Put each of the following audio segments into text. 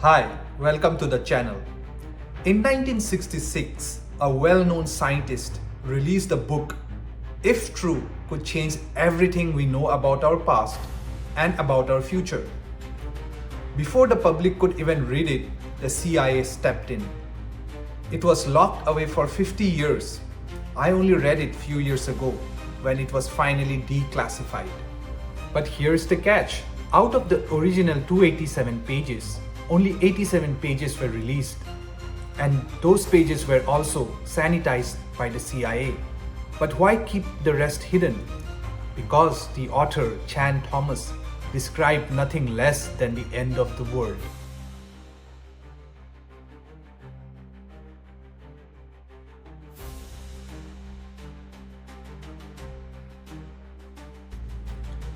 Hi, welcome to the channel. In 1966, a well-known scientist released a book, if true, could change everything we know about our past and about our future. Before the public could even read it, the CIA stepped in. It was locked away for 50 years. I only read it few years ago when it was finally declassified. But here's the catch. Out of the original 287 pages, only 87 pages were released. And those pages were also sanitized by the CIA. But why keep the rest hidden? Because the author, Chan Thomas, described nothing less than the end of the world.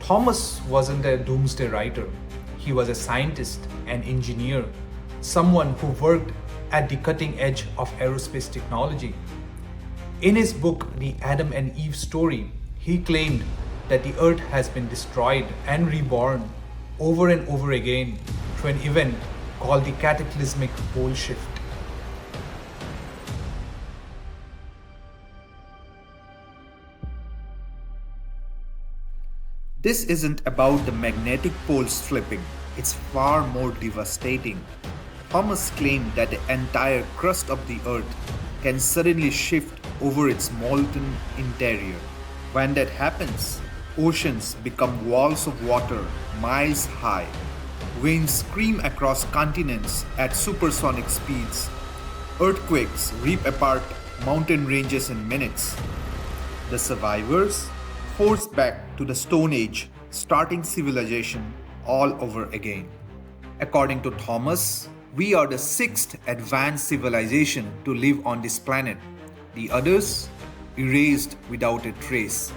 Thomas wasn't a doomsday writer. He was a scientist, an engineer, someone who worked at the cutting edge of aerospace technology. In his book, The Adam and Eve Story, he claimed that the Earth has been destroyed and reborn over and over again through an event called the cataclysmic pole shift. This isn't about the magnetic poles flipping, it's far more devastating. Thomas claimed that the entire crust of the Earth can suddenly shift over its molten interior. When that happens, oceans become walls of water miles high. Winds scream across continents at supersonic speeds. Earthquakes rip apart mountain ranges in minutes. The survivors forced back to the Stone Age, starting civilization all over again. According to Thomas, we are the sixth advanced civilization to live on this planet. The others erased without a trace.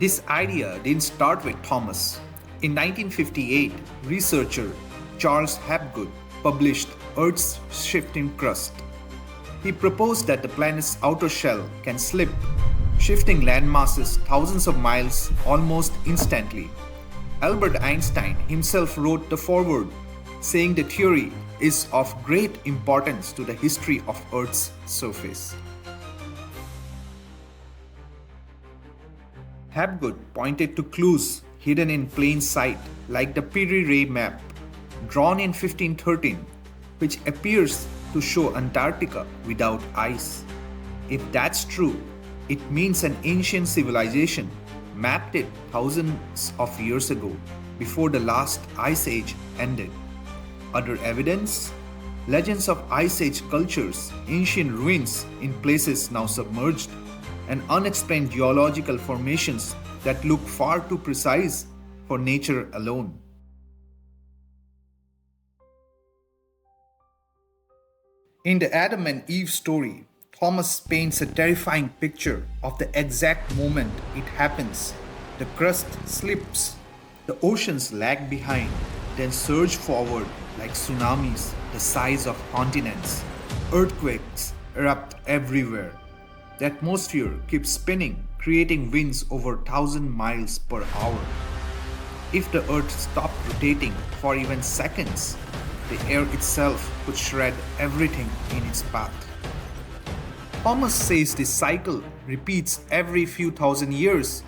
This idea didn't start with Thomas. In 1958, researcher Charles Hapgood published Earth's Shifting Crust. He proposed that the planet's outer shell can slip, shifting landmasses thousands of miles almost instantly. Albert Einstein himself wrote the foreword, saying the theory is of great importance to the history of Earth's surface. Hapgood pointed to clues hidden in plain sight, like the Peary Ray map, drawn in 1513, which appears to show Antarctica without ice. If that's true, it means an ancient civilization mapped it thousands of years ago, before the last ice age ended. Other evidence? Legends of ice age cultures, ancient ruins in places now submerged, and unexplained geological formations that look far too precise for nature alone. In the Adam and Eve story, Thomas paints a terrifying picture of the exact moment it happens. The crust slips, the oceans lag behind, then surge forward like tsunamis the size of continents. Earthquakes erupt everywhere. The atmosphere keeps spinning, creating winds over 1,000 miles per hour. If the Earth stopped rotating for even seconds, the air itself would shred everything in its path. Thomas says this cycle repeats every few thousand years.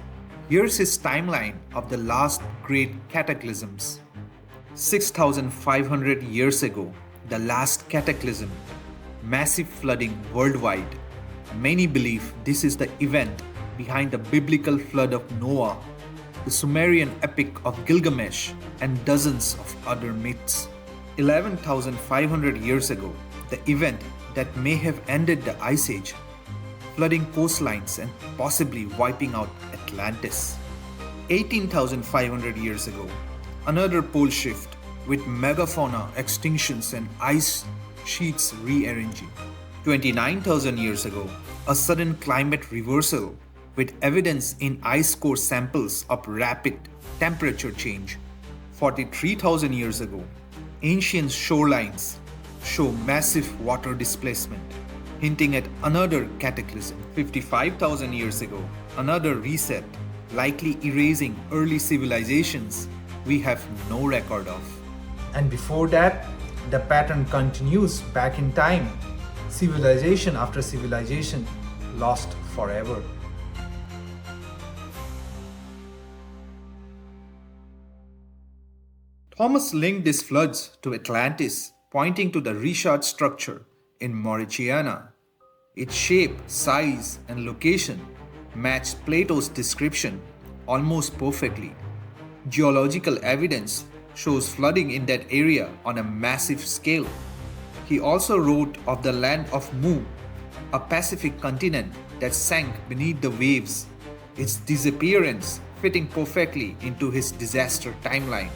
Here's his timeline of the last great cataclysms. 6,500 years ago, the last cataclysm, massive flooding worldwide. Many believe this is the event behind the biblical flood of Noah, the Sumerian epic of Gilgamesh, and dozens of other myths. 11,500 years ago, the event that may have ended the Ice Age, flooding coastlines and possibly wiping out Atlantis. 18,500 years ago, another pole shift with megafauna extinctions and ice sheets rearranging. 29,000 years ago, a sudden climate reversal with evidence in ice core samples of rapid temperature change. 43,000 years ago, ancient shorelines show massive water displacement, hinting at another cataclysm. 55,000 years ago, another reset, likely erasing early civilizations we have no record of. And before that, the pattern continues back in time. Civilization after civilization, lost forever. Thomas linked these floods to Atlantis, pointing to the recharge structure in Mauritania. Its shape, size, and location matched Plato's description almost perfectly. Geological evidence shows flooding in that area on a massive scale. He also wrote of the land of Mu, a Pacific continent that sank beneath the waves, its disappearance fitting perfectly into his disaster timeline.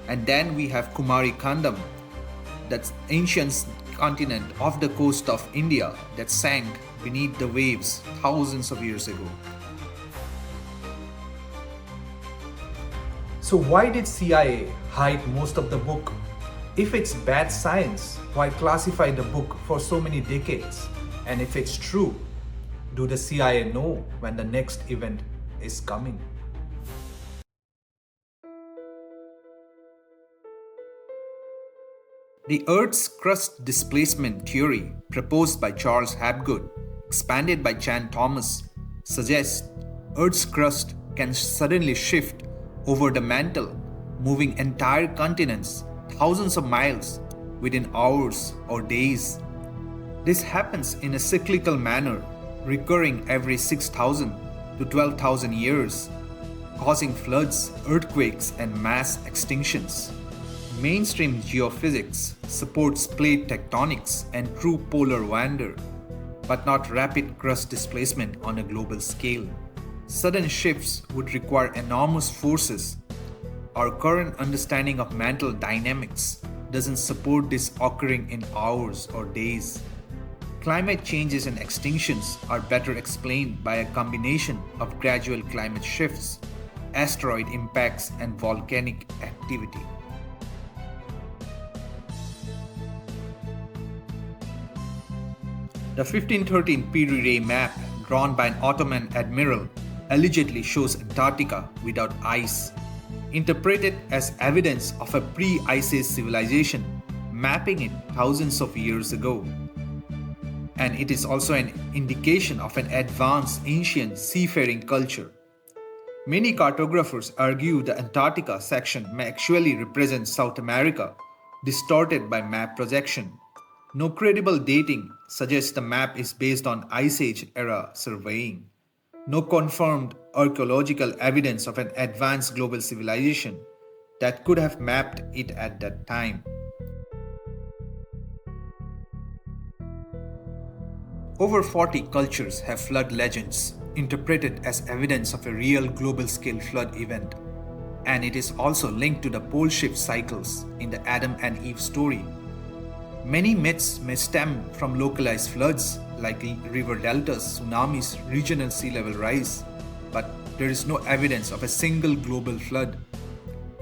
And then we have Kumari Kandam, that ancient continent off the coast of India that sank beneath the waves thousands of years ago. So why did CIA hide most of the book? If it's bad science, why classify the book for so many decades? And if it's true, do the CIA know when the next event is coming? The Earth's crust displacement theory, proposed by Charles Hapgood, expanded by Chan Thomas, suggests Earth's crust can suddenly shift over the mantle, moving entire continents thousands of miles within hours or days. This happens in a cyclical manner, recurring every 6,000 to 12,000 years, causing floods, earthquakes, and mass extinctions. Mainstream geophysics supports plate tectonics and true polar wander, but not rapid crust displacement on a global scale. Sudden shifts would require enormous forces. Our current understanding of mantle dynamics doesn't support this occurring in hours or days. Climate changes and extinctions are better explained by a combination of gradual climate shifts, asteroid impacts, and volcanic activity. The 1513 Piri Reis map, drawn by an Ottoman admiral, allegedly shows Antarctica without ice. Interpreted as evidence of a pre-Ice Age civilization, mapping it thousands of years ago. And it is also an indication of an advanced ancient seafaring culture. Many cartographers argue the Antarctica section may actually represent South America, distorted by map projection. No credible dating suggests the map is based on Ice Age era surveying. No confirmed archaeological evidence of an advanced global civilization that could have mapped it at that time. Over 40 cultures have flood legends, interpreted as evidence of a real global scale flood event, and it is also linked to the pole shift cycles in the Adam and Eve story. Many myths may stem from localized floods like river deltas, tsunamis, regional sea level rise, but there is no evidence of a single global flood.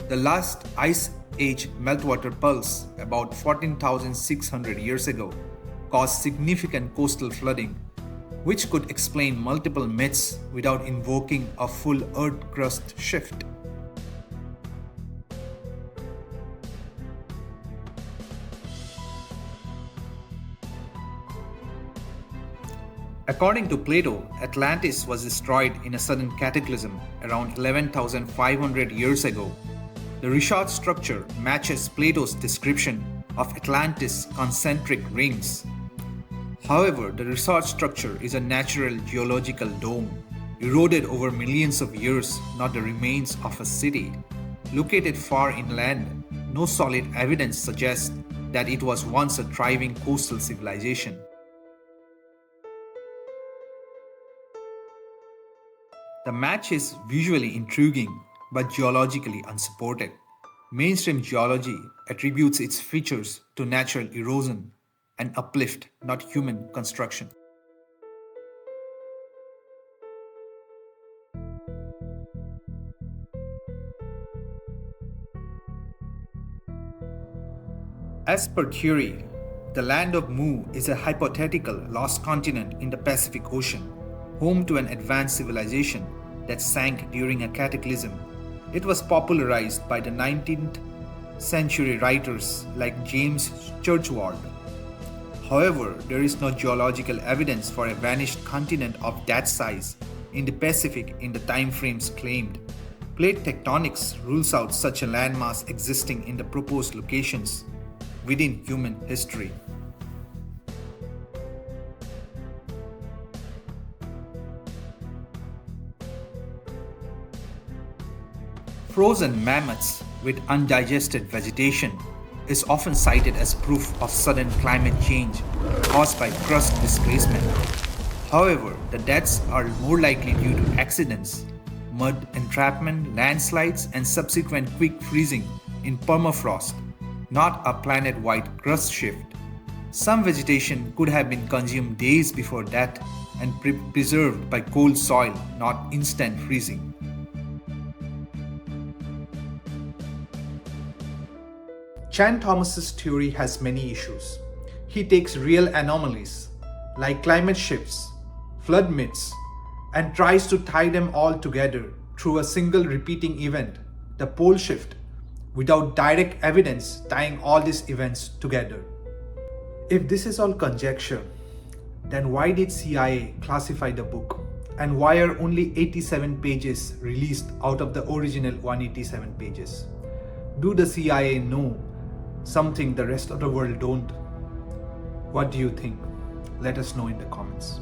The last Ice Age meltwater pulse, about 14,600 years ago, caused significant coastal flooding, which could explain multiple myths without invoking a full Earth crust shift. According to Plato, Atlantis was destroyed in a sudden cataclysm around 11,500 years ago. The recharge structure matches Plato's description of Atlantis' concentric rings. However, the recharge structure is a natural geological dome, eroded over millions of years, not the remains of a city. Located far inland, no solid evidence suggests that it was once a thriving coastal civilization. The match is visually intriguing but geologically unsupported. Mainstream geology attributes its features to natural erosion and uplift, not human construction. As per theory, the land of Mu is a hypothetical lost continent in the Pacific Ocean, home to an advanced civilization that sank during a cataclysm. It was popularized by the 19th century writers like James Churchward. However, there is no geological evidence for a vanished continent of that size in the Pacific in the time frames claimed. Plate tectonics rules out such a landmass existing in the proposed locations within human history. Frozen mammoths with undigested vegetation is often cited as proof of sudden climate change caused by crust displacement. However, the deaths are more likely due to accidents, mud entrapment, landslides, and subsequent quick freezing in permafrost, not a planet-wide crust shift. Some vegetation could have been consumed days before that and preserved by cold soil, not instant freezing. Chan Thomas's theory has many issues. He takes real anomalies like climate shifts, flood myths, and tries to tie them all together through a single repeating event, the pole shift, without direct evidence tying all these events together. If this is all conjecture, then why did CIA classify the book? And why are only 87 pages released out of the original 187 pages? Do the CIA know something the rest of the world don't? What do you think? Let us know in the comments.